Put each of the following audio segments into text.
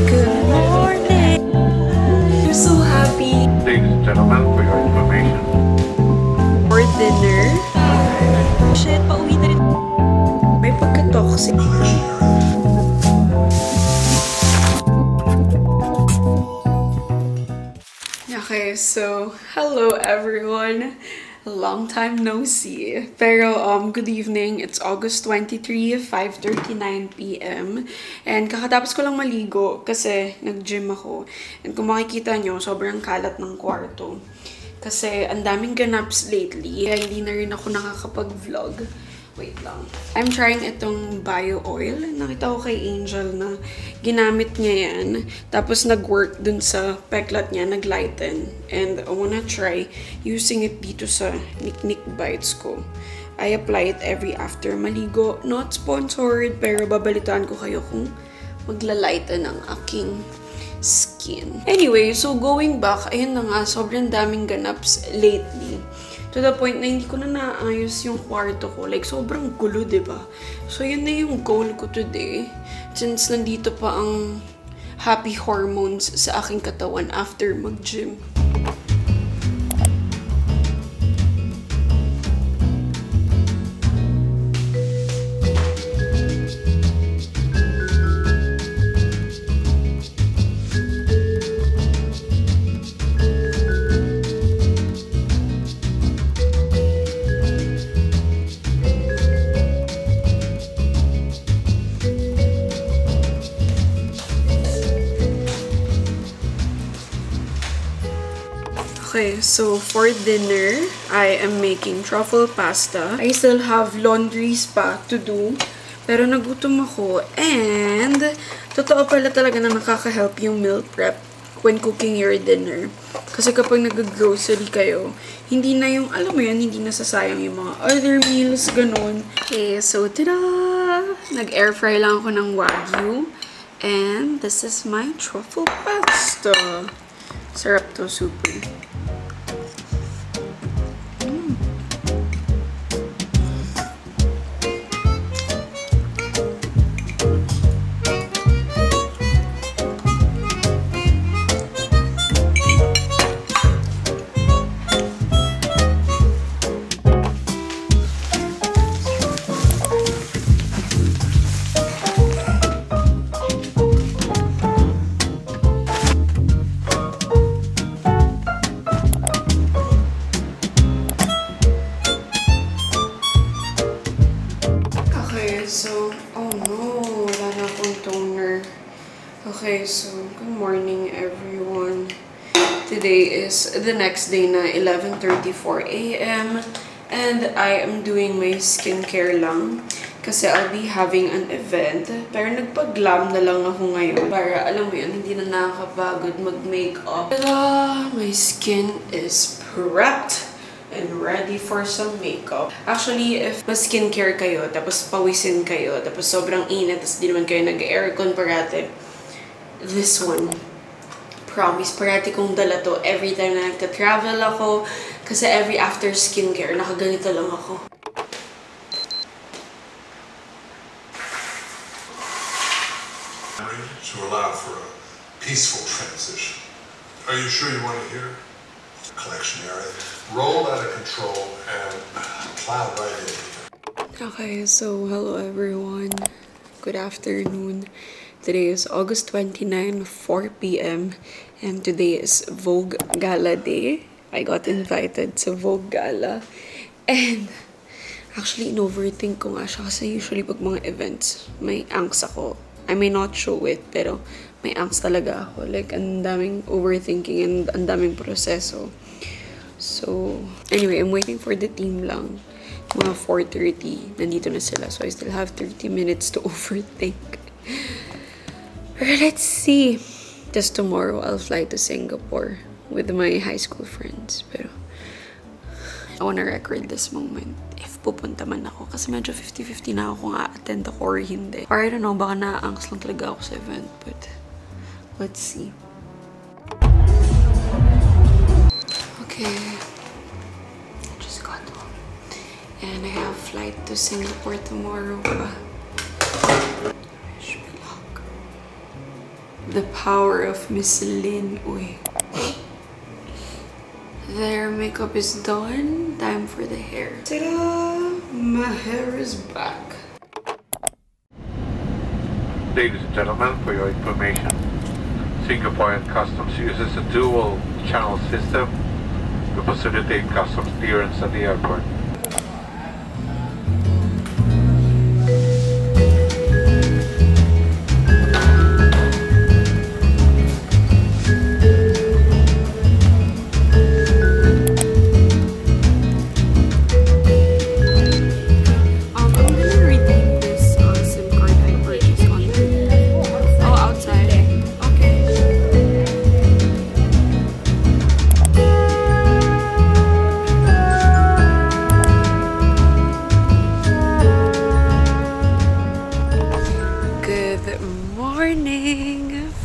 Good morning! I'm so happy. Ladies and gentlemen, for your information. For dinner. Shit, pauwi na rin. May pagka-toxic. Okay, so hello everyone. Long time no see. Pero good evening. It's August 23, 5:39 p.m. And kakatapos ko lang maligo kasi nag-gym ako. And kung makikita nyo, sobrang kalat ng kwarto. Kasi ang daming ganaps lately. Kaya hindi na rin ako nakakapag-vlog. Wait lang. I'm trying itong bio oil. Nakita ko kay Angel na ginamit niya yan. Tapos nag-work dun sa peklat niya, nag-lighten. And I wanna try using it dito sa Nick Bites ko. I apply it every after maligo. Not sponsored, pero babalitaan ko kayo kung magla-lighten ang aking skin. Anyway, so going back, ayun na nga, sobrang daming ganaps lately. To the point na hindi ko na naayos yung kwarto ko. Like, sobrang gulo, diba? So, yun na yung goal ko today. Since nandito pa ang happy hormones sa aking katawan after mag-gym. Okay, so for dinner, I am making truffle pasta. I still have laundries pa to do, pero nagutom ako. And, totoo pala talaga na nakaka-help yung meal prep when cooking your dinner. Kasi kapag nag-grocery kayo, hindi na yung, alam mo yan, hindi nasasayang yung mga other meals, ganun. Okay, so tada! Nag-air fry lang ako ng Wagyu. And this is my truffle pasta. Sarap to, super. So, oh no, wala na akong toner. Okay, so, good morning everyone. Today is the next day na 11:34 a.m. and I am doing my skincare lang kasi I'll be having an event. Pero nagpag-glam na lang ako ngayon para, alam mo yun, hindi na nakakapagod mag-makeup. My skin is prepped and ready for some makeup. Actually, if mas skincare kayo, tapos pawisin kayo, tapos sobrang init, tapos di naman kayo nag-aircon parate, this one, promise, parati kong dala to every time na nagta-travel ako, kasi every after skincare, nakaganito lang ako. To allow for a peaceful transition. Are you sure you want to hear? Collection area. Roll out of control and plow right in. Okay, so hello everyone. Good afternoon. Today is August 29, 4 p.m. and today is Vogue Gala Day. I got invited sa Vogue Gala. And actually, in-overthink ko nga siya kasi usually pag mga events, may angst ako. I may not show it, pero may angst talaga ako. Like, ang daming overthinking and ang daming proseso. So, anyway, I'm waiting for the team lang. Mga 4:30, nandito na sila. So, I still have 30 minutes to overthink. Pero let's see. Just tomorrow, I'll fly to Singapore with my high school friends. Pero, I wanna record this moment. If pupunta man ako. Kasi medyo 50-50 na ako kung a-attend ako or hindi. Or I don't know, baka na-angst lang talaga ako sa event. But, let's see. Okay. I just got home. And I have flight to Singapore tomorrow pa. The power of Miss Lynn. Uy. Their makeup is done. Time for the hair. Ta-da! My hair is back. Ladies and gentlemen, for your information, Singaporean Customs uses a dual channel system to facilitate customs clearance at the airport.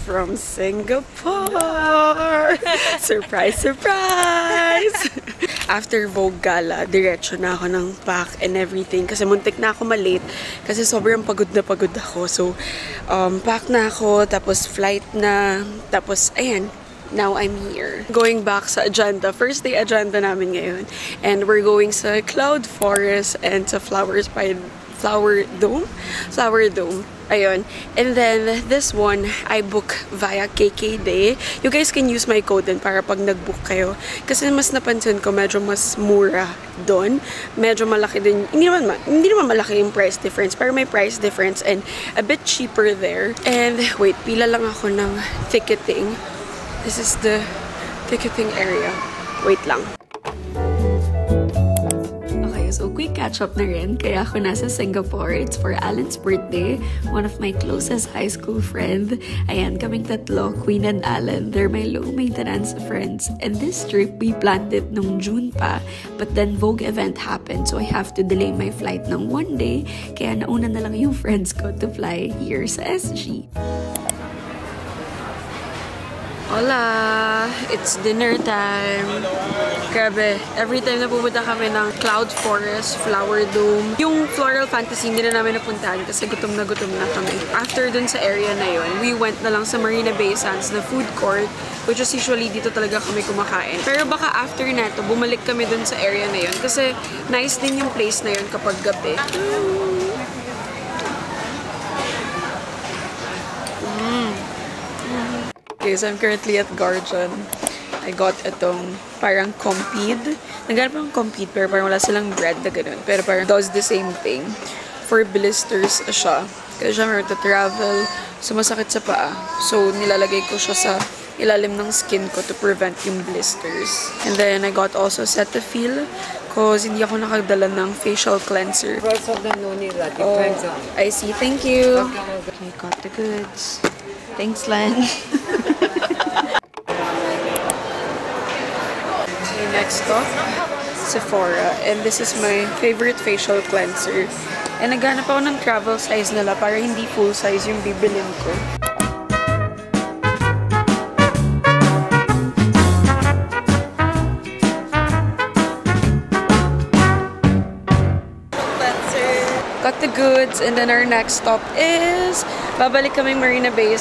From Singapore! Surprise, surprise! After Vogue Gala, diretso na ako ng pack and everything kasi muntik na ako malate kasi sobrang pagod ako. So, pack na ako, tapos flight na, tapos ayan. Now I'm here. Going back sa agenda. First day agenda namin ngayon. And we're going sa Cloud Forest and sa Flower Dome. Ayun. And then, this one, I book via KKday. You guys can use my code din para pag nag-book kayo. Kasi mas napansin ko, medyo mas mura doon. Medyo malaki din. Hindi naman malaki yung price difference, pero may price difference and a bit cheaper there. And, wait, pila lang ako ng ticketing. This is the ticketing area. Wait lang. So, quick catch-up na rin. Kaya ako nasa Singapore. It's for Alan's birthday. One of my closest high school friend. Ayan, kaming tatlo, Queen and Alan. They're my low-maintenance friends. And this trip, we planned it nung June pa. But then, Vogue event happened. So, I have to delay my flight ng 1 day. Kaya nauna na lang yung friends ko to fly here sa SG. Hola! It's dinner time. Grabe, every time na pupunta kami ng Cloud Forest, Flower Dome. Yung Floral Fantasy, hindi na namin napuntahan kasi gutom na kami. After dun sa area na yun, we went na lang sa Marina Bay Sands na food court, which is usually dito talaga kami kumakain. Pero baka after nato, bumalik kami dun sa area na yun kasi nice din yung place na yun kapag gabi. Okay, so I'm currently at Guardian. I got itong parang Compeed. Naghanap akong Compeed pero parang wala silang bread na ganun. Pero parang does the same thing. For blisters siya. Kasi siya meron to travel, sumasakit sa paa. So nilalagay ko siya sa ilalim ng skin ko to prevent yung blisters. And then I got also Cetaphil because hindi ako nakagdala ng facial cleanser. Oh, I see. Thank you. Okay, got the goods. Thanks, Len. Okay, next stop, Sephora. And this is my favorite facial cleanser. And naghanap ako ng travel size nila para hindi full size yung bibilin ko. Got the goods, and then our next stop is babalik kami Marina Bay.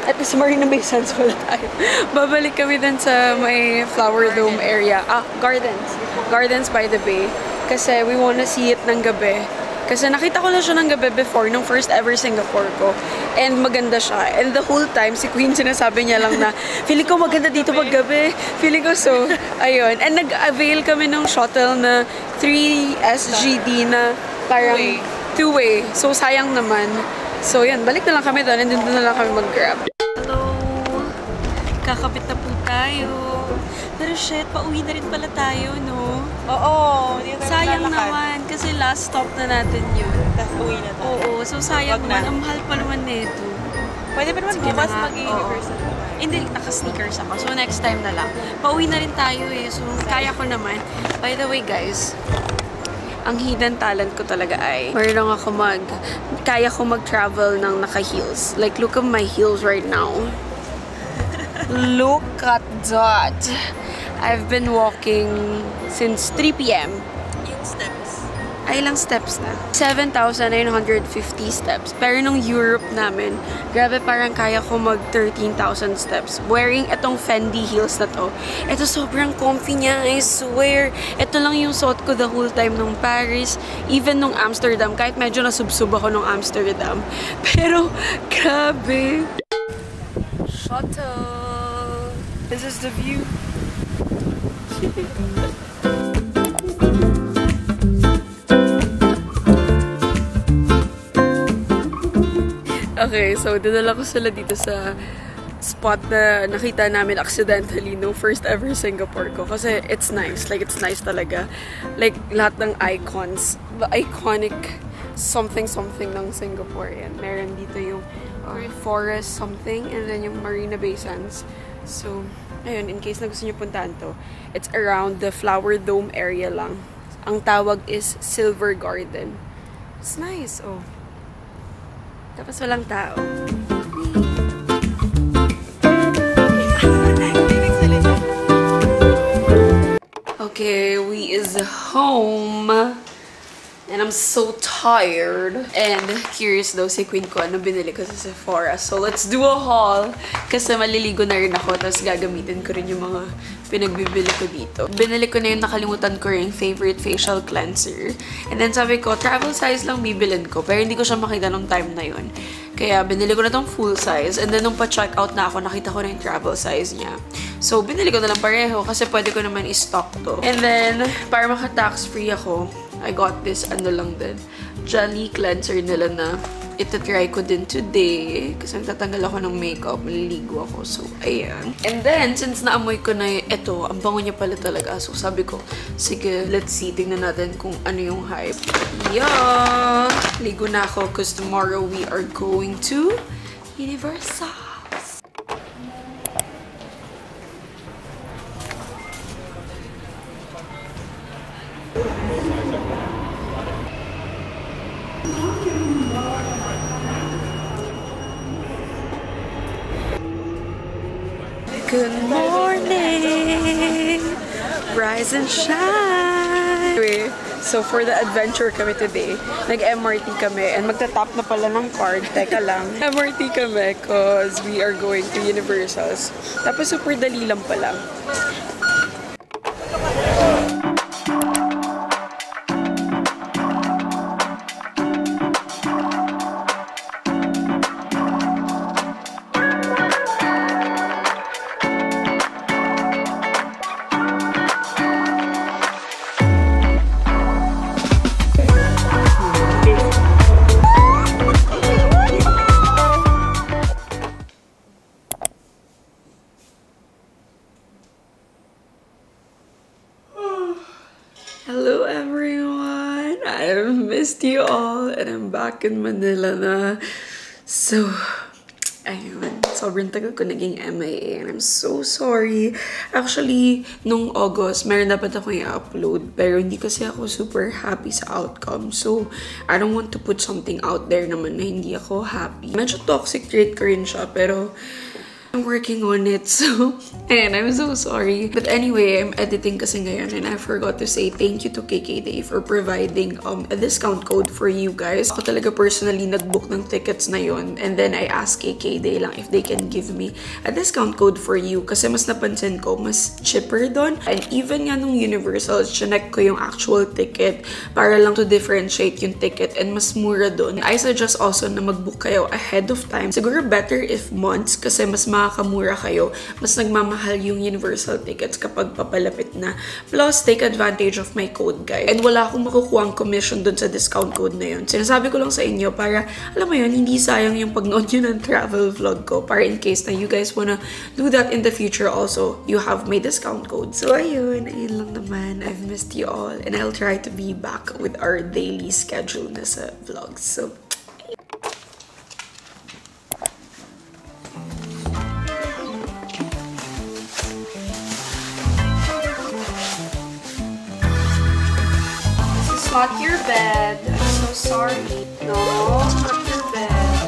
At least Marina Bay Sands wala tayo. Babalik kami dun sa may Flower Dome area. Gardens by the Bay. Kasi we wanna see it ng gabi. Kasi nakita ko na siya ng gabi before, nung first ever Singapore ko. And maganda siya. And the whole time, si Queen sinasabi niya lang na, feeling ko maganda dito pag gabi. Feeling ko so, ayun. And nag-avail kami ng shuttle na 3 SGD na parang two-way. So, sayang naman. So, yan. Balik na lang kami doon and doon na lang kami mag-grab. Hello! Kakabit na po tayo. Pero shit, pauwi na rin pala tayo, no? Oo. Sayang naman. Kasi last stop na natin yun. Tapos uwi na tayo. Oo. So, sayang naman. Ang mahal pa naman nito. Pwede pa naman bukas mag-universal. Hindi, naka-sneakers ako. So, next time na lang. Pauwi na rin tayo eh. So, kaya ko naman. By the way, guys, ang hidden talent ko talaga ay marunong ako kaya ko mag-travel ng naka-heels. Like, look at my heels right now. Look at that. I've been walking since 3 p.m. In steps. Ay, ilang steps na? 7,950 steps. Pero nung Europe namin, grabe parang kaya ko mag 13,000 steps. Wearing itong Fendi heels na to. Ito sobrang comfy niya, I swear. Ito lang yung suot ko the whole time nung Paris. Even nung Amsterdam, kahit medyo nasubsub ako nung Amsterdam. Pero, grabe. Shuttle. This is the view. Okay, so dinala ko sila dito sa spot na nakita namin accidentally no first ever Singapore ko. Kasi it's nice. Like, it's nice talaga. Like, lahat ng icons, the iconic something-something ng Singapore. Yan. Meron dito yung forest something and then yung Marina Bay Sands. So, ayun, in case na gusto nyo puntahan to, it's around the Flower Dome area lang. Ang tawag is Silver Garden. It's nice, oh. Tapos walang tao. Okay, we is home. And I'm so tired. And curious daw si Queen ko ano binili ko sa Sephora. So let's do a haul. Kasi maliligo na rin ako. Tapos gagamitin ko rin yung mga pinagbibili ko dito. Binili ko na yung nakalimutan ko rin favorite facial cleanser. And then sabi ko, travel size lang bibilin ko. Pero hindi ko siya makita nung time na yun. Kaya binili ko na tong full size. And then nung pa-check out na ako, nakita ko na yung travel size niya. So binili ko na lang pareho kasi pwede ko naman i-stock to. And then, para maka-tax free ako, I got this, ano lang din, jelly cleanser nila na itatry ko din today. Kasi nagtatanggal ako ng makeup, maliligo ako. So, ayan. And then, since naamoy ko na ito, ang bango niya pala talaga. So, sabi ko, sige, let's see. Tingnan natin kung ano yung hype. Yeah! Ligo na ako because tomorrow we are going to Universal. Good morning! Rise and shine! Anyway, so for the adventure kami today, nag-MRT kami and magta-tap na pala ng card. Teka lang. MRT kami cause we are going to Universals. Tapos super dali lang pala. Hello everyone! I've missed you all and I'm back in Manila na. So, ayun. Sobrang tagal ko naging MIA and I'm so sorry. Actually, nung August, meron dapat ako i-upload pero hindi kasi ako super happy sa outcome. So, I don't want to put something out there naman na hindi ako happy. Medyo toxic trait ko rin siya pero I'm working on it, so, and I'm so sorry. But anyway, I'm editing kasi ngayon and I forgot to say thank you to KKday for providing a discount code for you guys. Ako talaga personally nag-book ng tickets na yun and then I asked KKday lang if they can give me a discount code for you kasi mas napansin ko, mas cheaper doon. And even nga nung Universal, chinek ko yung actual ticket para lang to differentiate yung ticket and mas mura doon. I suggest also na mag-book kayo ahead of time. Siguro better if months kasi mas makakamura kayo. Mas nagmamahal yung Universal tickets kapag papalapit na. Plus, take advantage of my code, guys. And wala akong makukuha ang commission dun sa discount code na yun. Sinasabi ko lang sa inyo para, alam mo yun, hindi sayang yung pag-nood yun ng travel vlog ko. Para in case na you guys wanna do that in the future also, you have my discount code. So, ayun lang naman. I've missed you all. And I'll try to be back with our daily schedule na sa vlogs. So, not your bed. I'm so sorry. No, not your bed.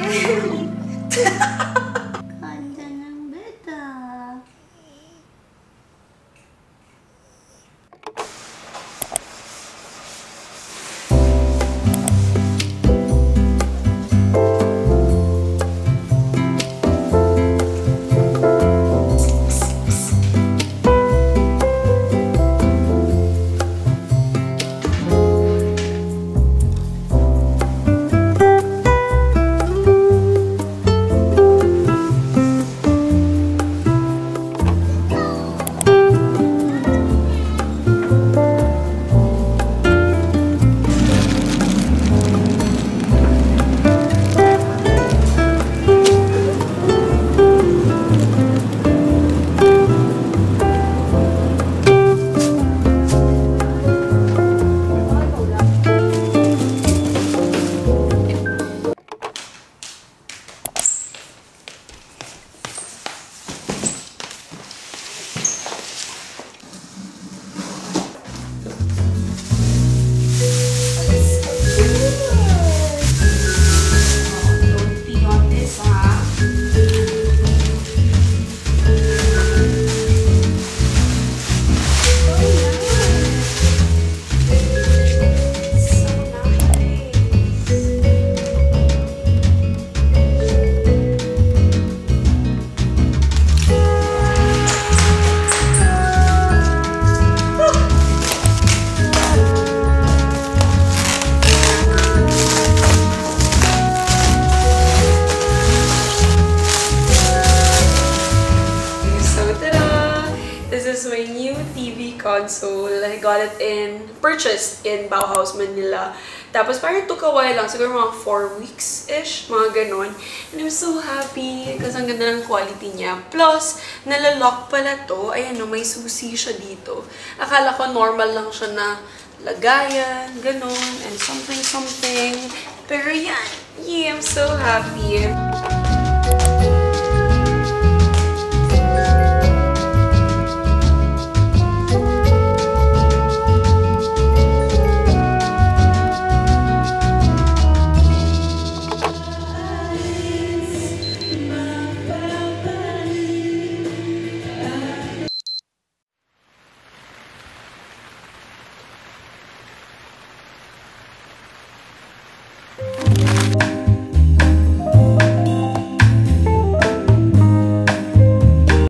Yay! So, I got it purchased in Bauhaus, Manila. Tapos parang took a while lang, siguro mga 4 weeks-ish, mga ganon. And I'm so happy kasi ang ganda ng quality niya. Plus, nalalock pala to. Ayan no, may susi siya dito. Akala ko normal lang siya na lagayan, ganon, and something. Pero yan, yeah, I'm so happy.